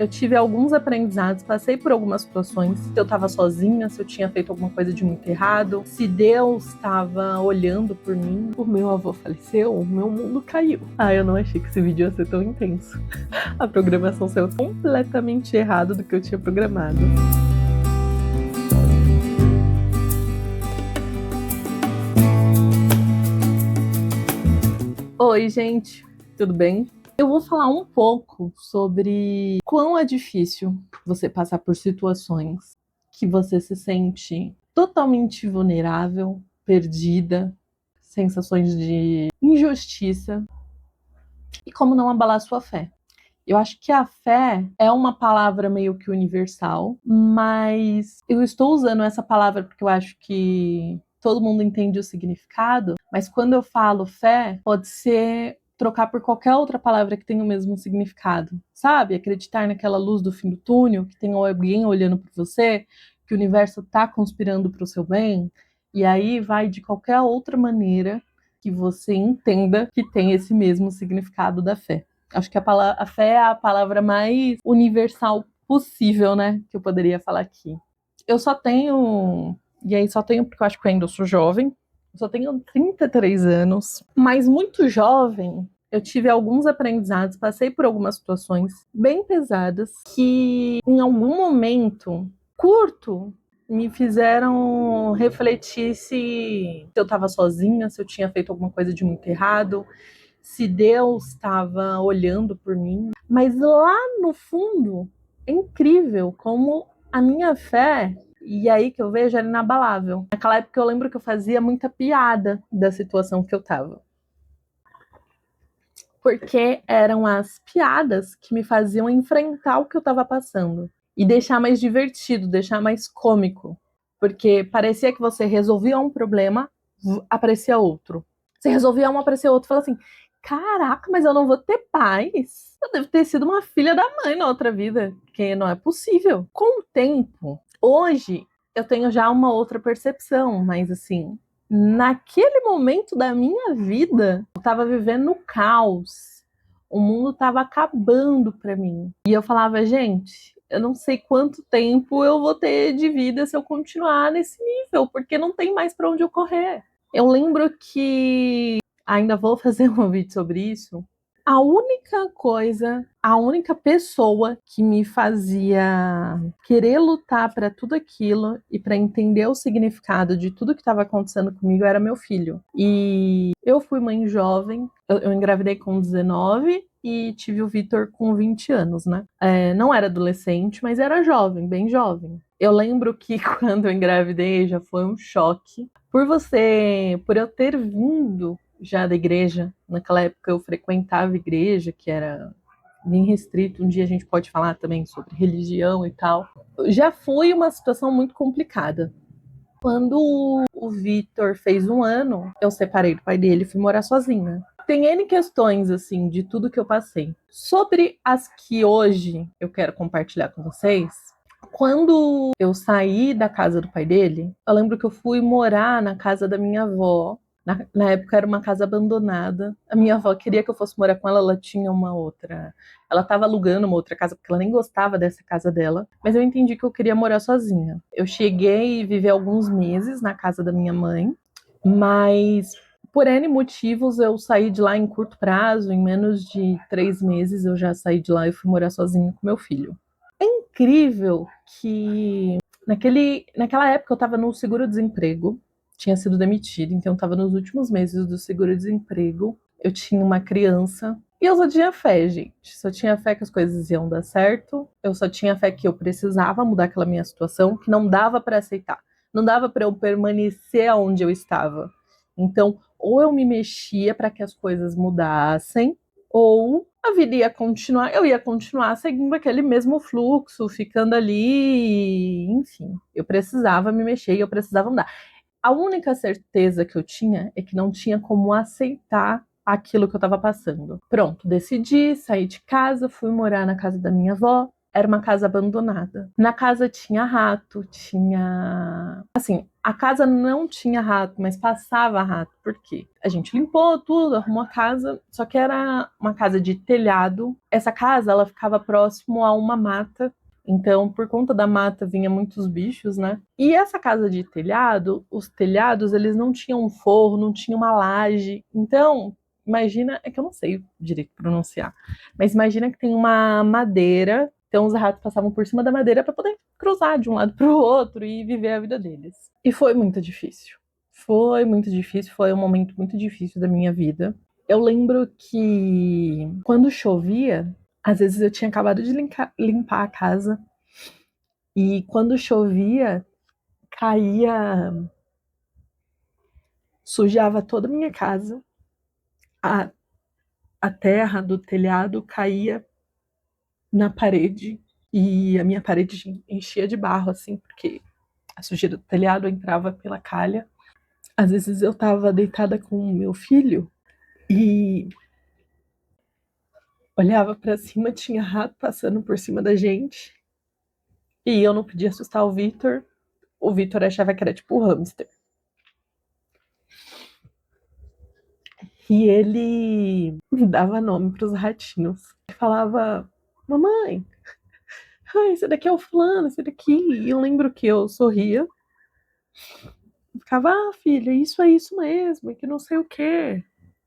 eu tive alguns aprendizados, passei por algumas situações, se eu estava sozinha, se eu tinha feito alguma coisa de muito errado, se Deus estava olhando por mim. O meu avô faleceu, o meu mundo caiu. Eu não achei que esse vídeo ia ser tão intenso. A programação saiu completamente errada do que eu tinha programado. Oi, gente, tudo bem? Eu vou falar um pouco sobre quão é difícil você passar por situações que você se sente totalmente vulnerável, perdida, sensações de injustiça e como não abalar sua fé. Eu acho que a fé é uma palavra meio que universal, mas eu estou usando essa palavra porque eu acho que todo mundo entende o significado, mas quando eu falo fé, pode ser trocar por qualquer outra palavra que tenha o mesmo significado, sabe? Acreditar naquela luz do fim do túnel, que tem alguém olhando por você, que o universo está conspirando para o seu bem, e aí vai de qualquer outra maneira que você entenda que tem esse mesmo significado da fé. Acho que a fé é a palavra mais universal possível, né? Que eu poderia falar aqui. Eu só tenho... E aí só tenho porque eu acho que eu ainda sou jovem. Eu só tenho 33 anos. Mas muito jovem, eu tive alguns aprendizados, passei por algumas situações bem pesadas que em algum momento curto me fizeram refletir se eu estava sozinha, se eu tinha feito alguma coisa de muito errado, se Deus estava olhando por mim. Mas lá no fundo, é incrível como a minha fé, e aí que eu vejo, era inabalável. Naquela época eu lembro que eu fazia muita piada da situação que eu estava. Porque eram as piadas que me faziam enfrentar o que eu estava passando. E deixar mais divertido, deixar mais cômico. Porque parecia que você resolvia um problema, aparecia outro. Você resolvia um, aparecia outro. Fala assim, caraca, mas eu não vou ter paz. Eu devo ter sido uma filha da mãe na outra vida, que não é possível. Com o tempo, hoje, eu tenho já uma outra percepção, mas assim, naquele momento da minha vida, eu tava vivendo no caos. O mundo tava acabando pra mim. E eu falava, gente, eu não sei quanto tempo eu vou ter de vida se eu continuar nesse nível, porque não tem mais pra onde eu correr. Eu lembro que ainda vou fazer um vídeo sobre isso. A única coisa, a única pessoa que me fazia querer lutar para tudo aquilo e para entender o significado de tudo que estava acontecendo comigo era meu filho. E eu fui mãe jovem, eu engravidei com 19 e tive o Vitor com 20 anos, né? Não era adolescente, mas era jovem, bem jovem. Eu lembro que quando eu engravidei já foi um choque. Por eu ter vindo já da igreja, naquela época eu frequentava a igreja, que era bem restrito, um dia a gente pode falar também sobre religião e tal. Já foi uma situação muito complicada. Quando o Vitor fez 1 ano, eu separei do pai dele e fui morar sozinha. Tem N questões, assim, de tudo que eu passei. Sobre as que hoje eu quero compartilhar com vocês, quando eu saí da casa do pai dele, eu lembro que eu fui morar na casa da minha avó. Na época era uma casa abandonada. A minha avó queria que eu fosse morar com ela, ela tinha uma outra. Ela estava alugando uma outra casa, porque ela nem gostava dessa casa dela. Mas eu entendi que eu queria morar sozinha. Eu cheguei e vivi alguns meses na casa da minha mãe, mas por N motivos eu saí de lá em curto prazo, em menos de 3 meses eu já saí de lá e fui morar sozinha com meu filho. É incrível que naquela época eu estava no seguro-desemprego, tinha sido demitida, então eu estava nos últimos meses do seguro-desemprego. Eu tinha uma criança e eu só tinha fé, gente. Só tinha fé que as coisas iam dar certo. Eu só tinha fé que eu precisava mudar aquela minha situação, que não dava para aceitar. Não dava para eu permanecer onde eu estava. Então, ou eu me mexia para que as coisas mudassem, ou a vida ia continuar, eu ia continuar seguindo aquele mesmo fluxo, ficando ali, enfim. Eu precisava me mexer e eu precisava mudar. A única certeza que eu tinha é que não tinha como aceitar aquilo que eu estava passando. Pronto, decidi, saí de casa, fui morar na casa da minha avó. Era uma casa abandonada. Na casa tinha rato, tinha... Assim, a casa não tinha rato, mas passava rato. Por quê? A gente limpou tudo, arrumou a casa, só que era uma casa de telhado. Essa casa, ela ficava próximo a uma mata. Então, por conta da mata, vinha muitos bichos, né? E essa casa de telhado, os telhados, eles não tinham um forro, não tinha uma laje. Então, imagina... É que eu não sei direito pronunciar. Mas imagina que tem uma madeira, então os ratos passavam por cima da madeira para poder cruzar de um lado para o outro e viver a vida deles. E foi muito difícil. Foi muito difícil, foi um momento muito difícil da minha vida. Eu lembro que quando chovia, às vezes eu tinha acabado de limpar a casa e quando chovia, caía, sujava toda a minha casa. A terra do telhado caía na parede e a minha parede enchia de barro, assim, porque a sujeira do telhado entrava pela calha. Às vezes eu tava deitada com o meu filho e olhava para cima, tinha rato passando por cima da gente e eu não podia assustar o Vitor. O Vitor achava que era tipo um hamster. E ele dava nome para os ratinhos. Ele falava, mamãe, esse daqui é o fulano, esse daqui. E eu lembro que eu sorria. Ficava, filha, isso é isso mesmo, que não sei o quê.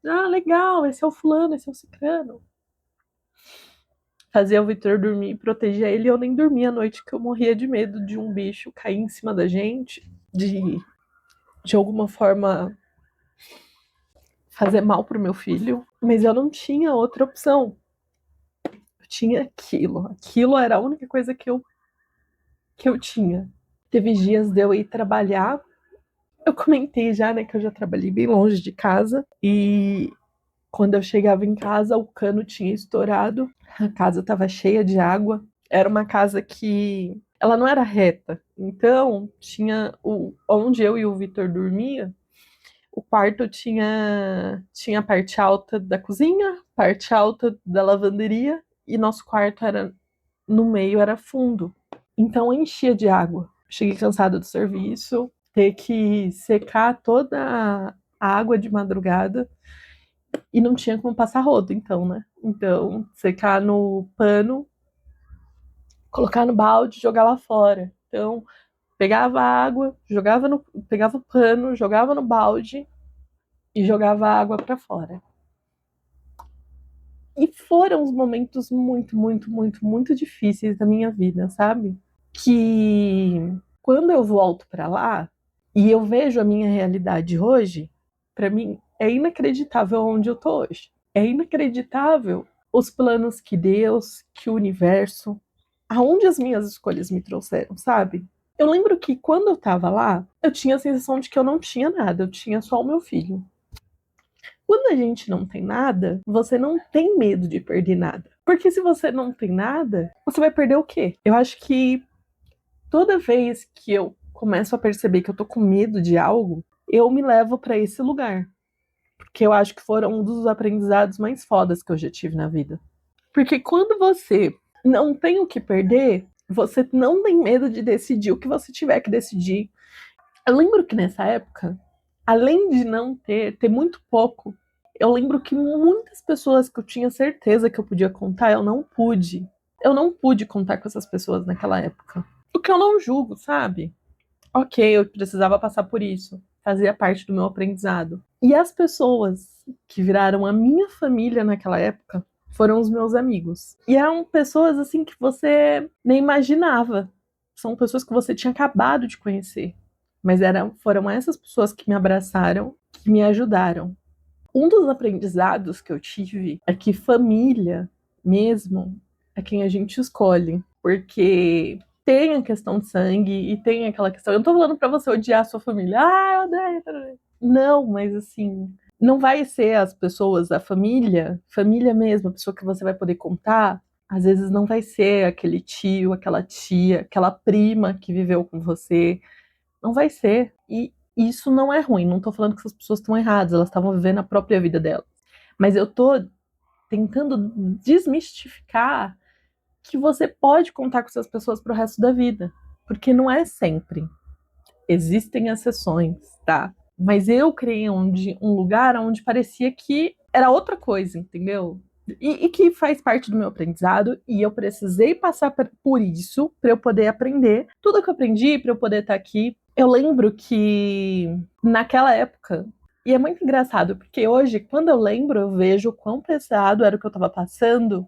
Ah, legal, esse é o fulano, esse é o cicrano. Fazia o Vitor dormir e protegia ele, e eu nem dormia à noite, que eu morria de medo de um bicho cair em cima da gente, de alguma forma fazer mal pro meu filho. Mas eu não tinha outra opção. Eu tinha aquilo. Aquilo era a única coisa que eu tinha. Teve dias de eu ir trabalhar. Eu comentei já, né, que eu já trabalhei bem longe de casa. E quando eu chegava em casa, o cano tinha estourado. A casa estava cheia de água. Era uma casa que ela não era reta. Então, tinha onde eu e o Vitor dormia, o quarto tinha a parte alta da cozinha, parte alta da lavanderia e nosso quarto era no meio, era fundo. Então enchia de água. Cheguei cansada do serviço, ter que secar toda a água de madrugada e não tinha como passar rodo, então, né? Então, secar no pano, colocar no balde, jogar lá fora. Então, pegava a água, pegava o pano, jogava no balde e jogava a água para fora. E foram os momentos muito, muito, muito, muito difíceis da minha vida, sabe? Que quando eu volto para lá e eu vejo a minha realidade hoje, para mim é inacreditável onde eu tô hoje. É inacreditável os planos que Deus, que o universo, aonde as minhas escolhas me trouxeram, sabe? Eu lembro que quando eu tava lá, eu tinha a sensação de que eu não tinha nada, eu tinha só o meu filho. Quando a gente não tem nada, você não tem medo de perder nada. Porque se você não tem nada, você vai perder o quê? Eu acho que toda vez que eu começo a perceber que eu tô com medo de algo, eu me levo para esse lugar. Porque eu acho que foram um dos aprendizados mais fodas que eu já tive na vida. Porque quando você não tem o que perder, você não tem medo de decidir o que você tiver que decidir. Eu lembro que nessa época, além de não ter muito pouco, eu lembro que muitas pessoas que eu tinha certeza que eu podia contar, eu não pude. Eu não pude contar com essas pessoas naquela época. O que eu não julgo, sabe? Ok, eu precisava passar por isso. Fazia parte do meu aprendizado. E as pessoas que viraram a minha família naquela época foram os meus amigos. E eram pessoas assim que você nem imaginava. São pessoas que você tinha acabado de conhecer. Mas foram essas pessoas que me abraçaram, que me ajudaram. Um dos aprendizados que eu tive é que família mesmo é quem a gente escolhe. Porque tem a questão de sangue e tem aquela questão. Eu não tô falando pra você odiar a sua família. Ah, eu odeio. Não, mas assim, não vai ser as pessoas, a família mesmo, a pessoa que você vai poder contar. Às vezes não vai ser aquele tio, aquela tia, aquela prima que viveu com você. Não vai ser. E isso não é ruim. Não tô falando que essas pessoas estão erradas, elas estavam vivendo a própria vida delas. Mas eu tô tentando desmistificar que você pode contar com essas pessoas pro resto da vida. Porque não é sempre. Existem exceções, tá? Mas eu criei um lugar onde parecia que era outra coisa, entendeu? E que faz parte do meu aprendizado, e eu precisei passar por isso para eu poder aprender tudo que eu aprendi, para eu poder estar aqui. Eu lembro que naquela época, e é muito engraçado, porque hoje, quando eu lembro, eu vejo o quão pesado era o que eu estava passando.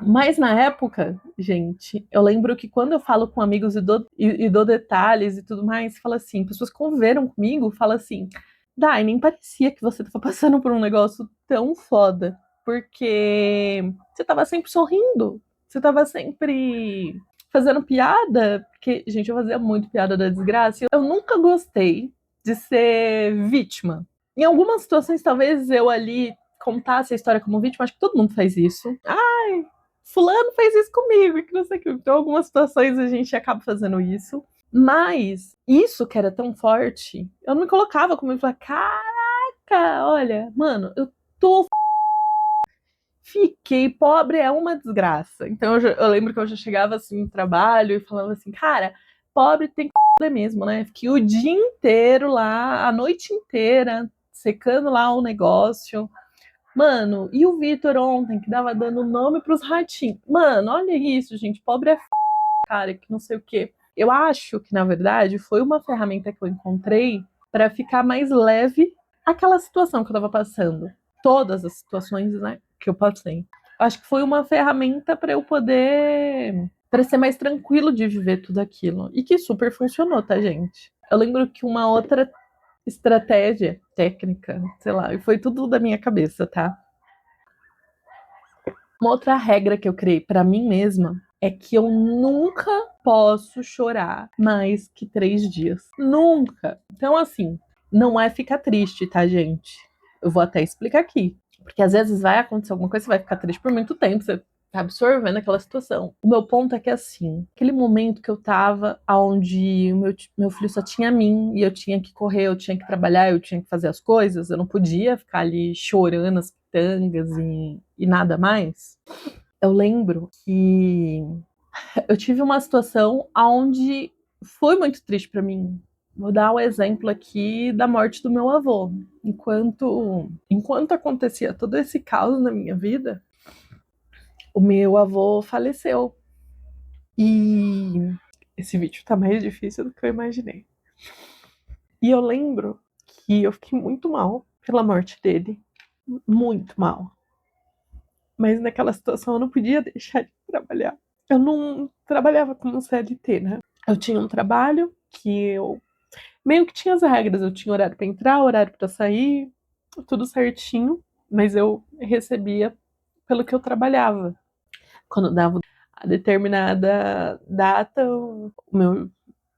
Mas na época, gente, eu lembro que quando eu falo com amigos e dou detalhes e tudo mais, fala assim, pessoas que conviveram comigo, fala assim, Dai, nem parecia que você tava passando por um negócio tão foda, porque você tava sempre sorrindo, você tava sempre fazendo piada, porque, gente, eu fazia muito piada da desgraça, eu nunca gostei de ser vítima. Em algumas situações, talvez eu ali contasse a história como vítima, acho que todo mundo faz isso. Ai, fulano fez isso comigo, que não sei o que. Então, algumas situações a gente acaba fazendo isso. Mas isso que era tão forte, eu não me colocava como eu falava, caraca, olha, mano, eu tô fiquei pobre é uma desgraça. Então eu lembro que eu já chegava assim no trabalho e falava assim, cara, pobre tem que mesmo, né? Fiquei o dia inteiro lá, a noite inteira, secando lá o negócio. Mano, e o Vitor ontem, que dava dando nome pros ratinhos? Mano, olha isso, gente. Pobre é cara, que não sei o quê. Eu acho que, na verdade, foi uma ferramenta que eu encontrei para ficar mais leve aquela situação que eu tava passando. Todas as situações, né, que eu passei. Eu acho que foi uma ferramenta para eu poder. Para ser mais tranquilo de viver tudo aquilo. E que super funcionou, tá, gente? Eu lembro que uma outra estratégia técnica, sei lá, e foi tudo da minha cabeça, tá? Uma outra regra que eu criei para mim mesma é que eu nunca posso chorar mais que 3 dias. Nunca. Então, assim, não é ficar triste, tá, gente? Eu vou até explicar aqui. Porque às vezes vai acontecer alguma coisa, você vai ficar triste por muito tempo, você tá absorvendo aquela situação. O meu ponto é que, assim, aquele momento que eu tava onde meu filho só tinha a mim e eu tinha que correr, eu tinha que trabalhar, eu tinha que fazer as coisas, eu não podia ficar ali chorando as pitangas e nada mais. Eu lembro que eu tive uma situação onde foi muito triste para mim. Vou dar o exemplo aqui da morte do meu avô. Enquanto acontecia todo esse caos na minha vida, o meu avô faleceu. E esse vídeo tá mais difícil do que eu imaginei. E eu lembro que eu fiquei muito mal pela morte dele. Muito mal. Mas naquela situação eu não podia deixar de trabalhar. Eu não trabalhava como CLT, né? Eu tinha um trabalho que eu meio que tinha as regras. Eu tinha horário para entrar, horário para sair, tudo certinho, mas eu recebia pelo que eu trabalhava. Quando dava a determinada data, o meu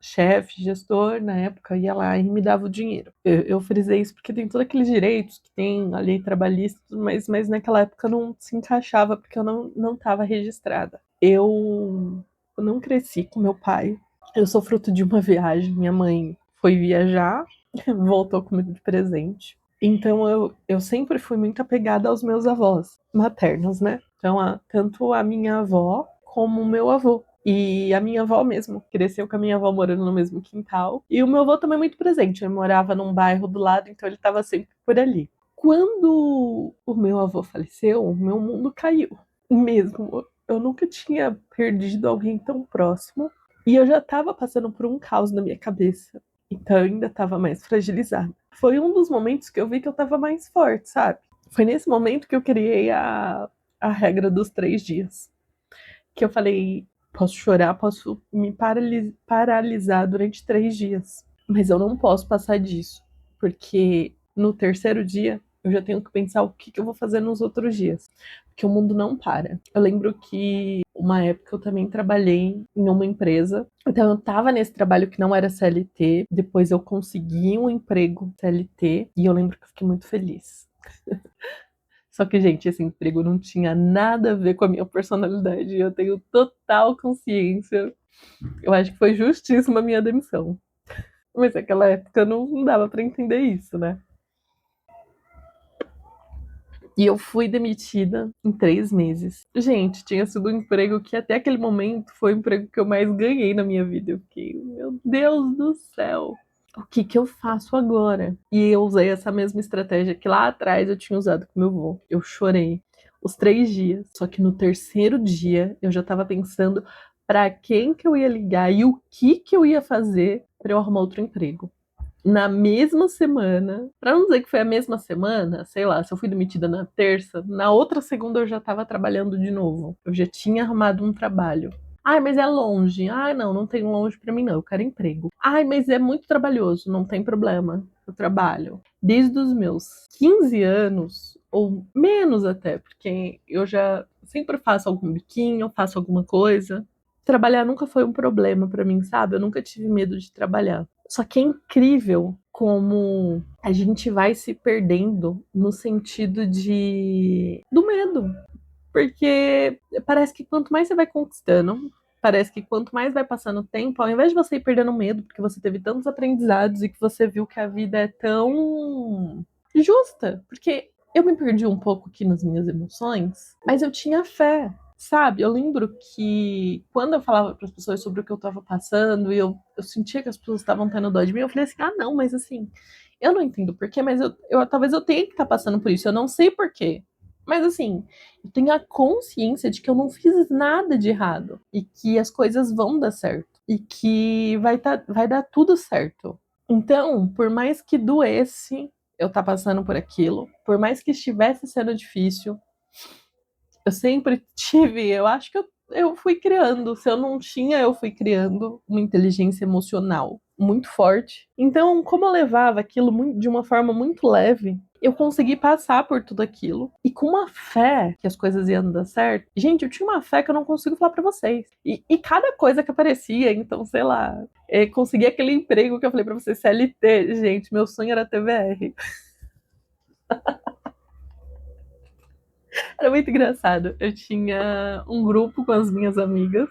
chefe, gestor, na época, ia lá e me dava o dinheiro. Eu frisei isso porque tem todos aqueles direitos que tem a lei trabalhista, mas naquela época não se encaixava porque eu não estava registrada. Eu não cresci com meu pai. Eu sou fruto de uma viagem. Minha mãe foi viajar, voltou comigo de presente. Então eu sempre fui muito apegada aos meus avós maternos, né? Então, tanto a minha avó como o meu avô. E a minha avó mesmo, cresceu com a minha avó morando no mesmo quintal. E o meu avô também muito presente, ele morava num bairro do lado, então ele estava sempre por ali. Quando o meu avô faleceu, o meu mundo caiu. Mesmo. Eu nunca tinha perdido alguém tão próximo. E eu já estava passando por um caos na minha cabeça. Então eu ainda estava mais fragilizada. Foi um dos momentos que eu vi que eu estava mais forte, sabe? Foi nesse momento que eu criei a regra dos 3 dias. Que eu falei, posso chorar, posso me paralisar durante 3 dias. Mas eu não posso passar disso. Porque no terceiro dia eu já tenho que pensar o que eu vou fazer nos outros dias. Porque o mundo não para. Eu lembro que uma época eu também trabalhei em uma empresa. Então eu tava nesse trabalho que não era CLT. Depois eu consegui um emprego CLT. E eu lembro que eu fiquei muito feliz. Só que, gente, esse emprego não tinha nada a ver com a minha personalidade. Eu tenho total consciência. Eu acho que foi justíssima a minha demissão. Mas naquela época não dava pra entender isso, né? E eu fui demitida em 3 meses. Gente, tinha sido um emprego que até aquele momento foi o emprego que eu mais ganhei na minha vida. Eu fiquei, meu Deus do céu, o que que eu faço agora? E eu usei essa mesma estratégia que lá atrás eu tinha usado com meu avô. Eu chorei os 3 dias. Só que no terceiro dia eu já tava pensando para quem que eu ia ligar e o que eu ia fazer para eu arrumar outro emprego. Na mesma semana, pra não dizer que foi a mesma semana, sei lá, se eu fui demitida na terça, na outra segunda eu já tava trabalhando de novo. Eu já tinha arrumado um trabalho. Ai, mas é longe. Ai, não, não tem longe pra mim não, eu quero emprego. Ai, mas é muito trabalhoso, não tem problema. Eu trabalho. Desde os meus 15 anos, ou menos até, porque eu já sempre faço algum biquinho, faço alguma coisa. Trabalhar nunca foi um problema pra mim, sabe? Eu nunca tive medo de trabalhar. Só que é incrível como a gente vai se perdendo no sentido do medo. Porque parece que quanto mais você vai conquistando, parece que quanto mais vai passando o tempo, ao invés de você ir perdendo medo, porque você teve tantos aprendizados e que você viu que a vida é tão justa. Porque eu me perdi um pouco aqui nas minhas emoções, mas eu tinha fé. Sabe, eu lembro que quando eu falava para as pessoas sobre o que eu estava passando e eu sentia que as pessoas estavam tendo dó de mim, eu falei assim: ah, não, mas assim, eu não entendo por quê, mas talvez eu tenha que estar passando por isso, eu não sei por quê. Mas assim, eu tenho a consciência de que eu não fiz nada de errado e que as coisas vão dar certo e que vai dar tudo certo. Então, por mais que doesse eu estar passando por aquilo, por mais que estivesse sendo difícil, eu sempre tive, eu acho que eu fui criando. Se eu não tinha, eu fui criando uma inteligência emocional muito forte. Então, como eu levava aquilo de uma forma muito leve, eu consegui passar por tudo aquilo. E com uma fé que as coisas iam dar certo. Gente, eu tinha uma fé que eu não consigo falar pra vocês. E cada coisa que aparecia, então, sei lá, consegui aquele emprego que eu falei pra vocês, CLT. Gente, meu sonho era TVR. Era muito engraçado. Eu tinha um grupo com as minhas amigas.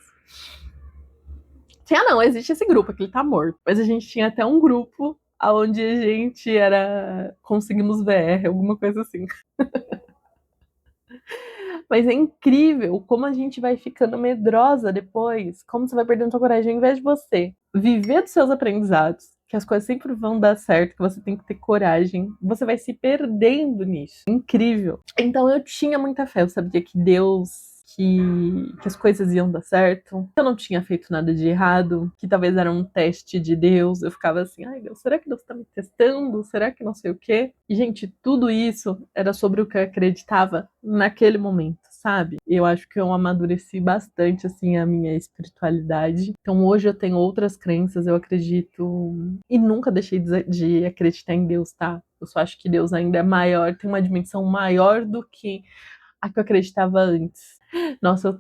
Tinha não, existe esse grupo, aquele tá morto. Mas a gente tinha até um grupo onde a gente era. Conseguimos VR, alguma coisa assim. Mas é incrível como a gente vai ficando medrosa depois, como você vai perdendo sua coragem, ao invés de você viver dos seus aprendizados, que as coisas sempre vão dar certo, que você tem que ter coragem, você vai se perdendo nisso. Incrível. Então eu tinha muita fé, eu sabia que Deus. Que as coisas iam dar certo, que eu não tinha feito nada de errado, que talvez era um teste de Deus. Eu ficava assim, ai Deus, será que Deus tá me testando? Será que não sei o quê? E, gente, tudo isso era sobre o que eu acreditava naquele momento, sabe? Eu acho que eu amadureci bastante, assim, a minha espiritualidade. Então, hoje eu tenho outras crenças, eu acredito... E nunca deixei de acreditar em Deus, tá? Eu só acho que Deus ainda é maior, tem uma dimensão maior do que a que eu acreditava antes. Nossa,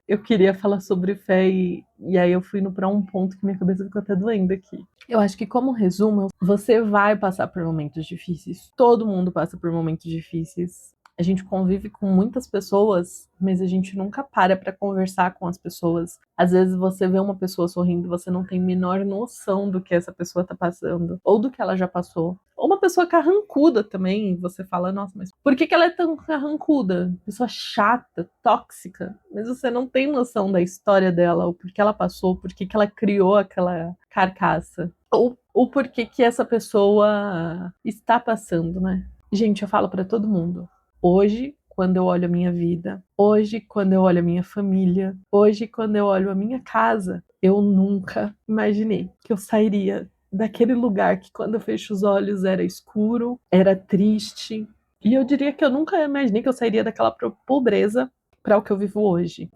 eu queria falar sobre fé e aí eu fui pra um ponto que minha cabeça ficou até doendo aqui. Eu acho que, como resumo, você vai passar por momentos difíceis. Todo mundo passa por momentos difíceis. A gente convive com muitas pessoas, mas a gente nunca para pra conversar com as pessoas. Às vezes você vê uma pessoa sorrindo, você não tem a menor noção do que essa pessoa tá passando, ou do que ela já passou. Ou uma pessoa carrancuda também, você fala, nossa, mas por que ela é tão carrancuda? Pessoa chata, tóxica, mas você não tem noção da história dela, ou por que ela passou, por que ela criou aquela carcaça. Ou por que essa pessoa está passando, né? Gente, eu falo pra todo mundo. Hoje, quando eu olho a minha vida, hoje, quando eu olho a minha família, hoje, quando eu olho a minha casa, eu nunca imaginei que eu sairia daquele lugar que, quando eu fecho os olhos, era escuro, era triste. E eu diria que eu nunca imaginei que eu sairia daquela pobreza para o que eu vivo hoje.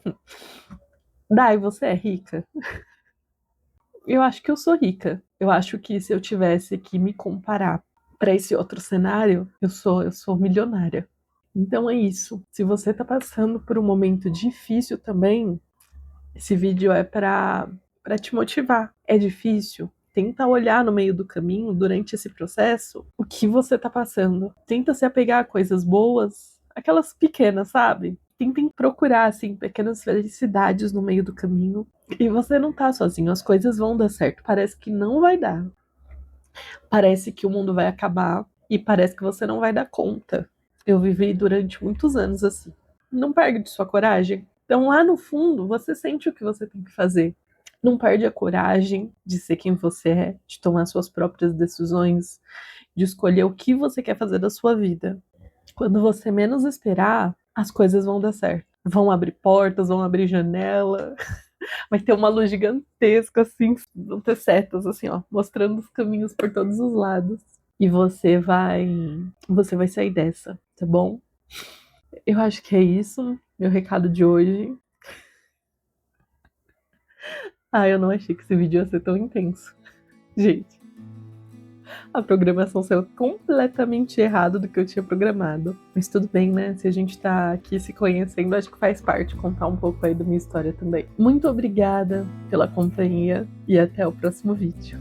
Dai, você é rica? Eu acho que eu sou rica. Eu acho que se eu tivesse que me comparar para esse outro cenário, eu sou milionária. Então é isso. Se você tá passando por um momento difícil também, esse vídeo é para te motivar. É difícil? Tenta olhar no meio do caminho, durante esse processo, o que você tá passando. Tenta se apegar a coisas boas, aquelas pequenas, sabe? Tentem procurar, assim, pequenas felicidades no meio do caminho. E você não tá sozinho, as coisas vão dar certo. Parece que não vai dar. Parece que o mundo vai acabar e parece que você não vai dar conta. Eu vivi durante muitos anos assim. Não perde sua coragem. Então, lá no fundo, você sente o que você tem que fazer. Não perde a coragem de ser quem você é, de tomar suas próprias decisões, de escolher o que você quer fazer da sua vida. Quando você menos esperar, as coisas vão dar certo. Vão abrir portas, vão abrir janela, vai ter uma luz gigantesca, assim, vão ter setas, assim, ó, mostrando os caminhos por todos os lados. E você vai sair dessa, tá bom? Eu acho que é isso, meu recado de hoje. Eu não achei que esse vídeo ia ser tão intenso. Gente, a programação saiu completamente errado do que eu tinha programado. Mas tudo bem, né? Se a gente tá aqui se conhecendo, acho que faz parte contar um pouco aí da minha história também. Muito obrigada pela companhia e até o próximo vídeo.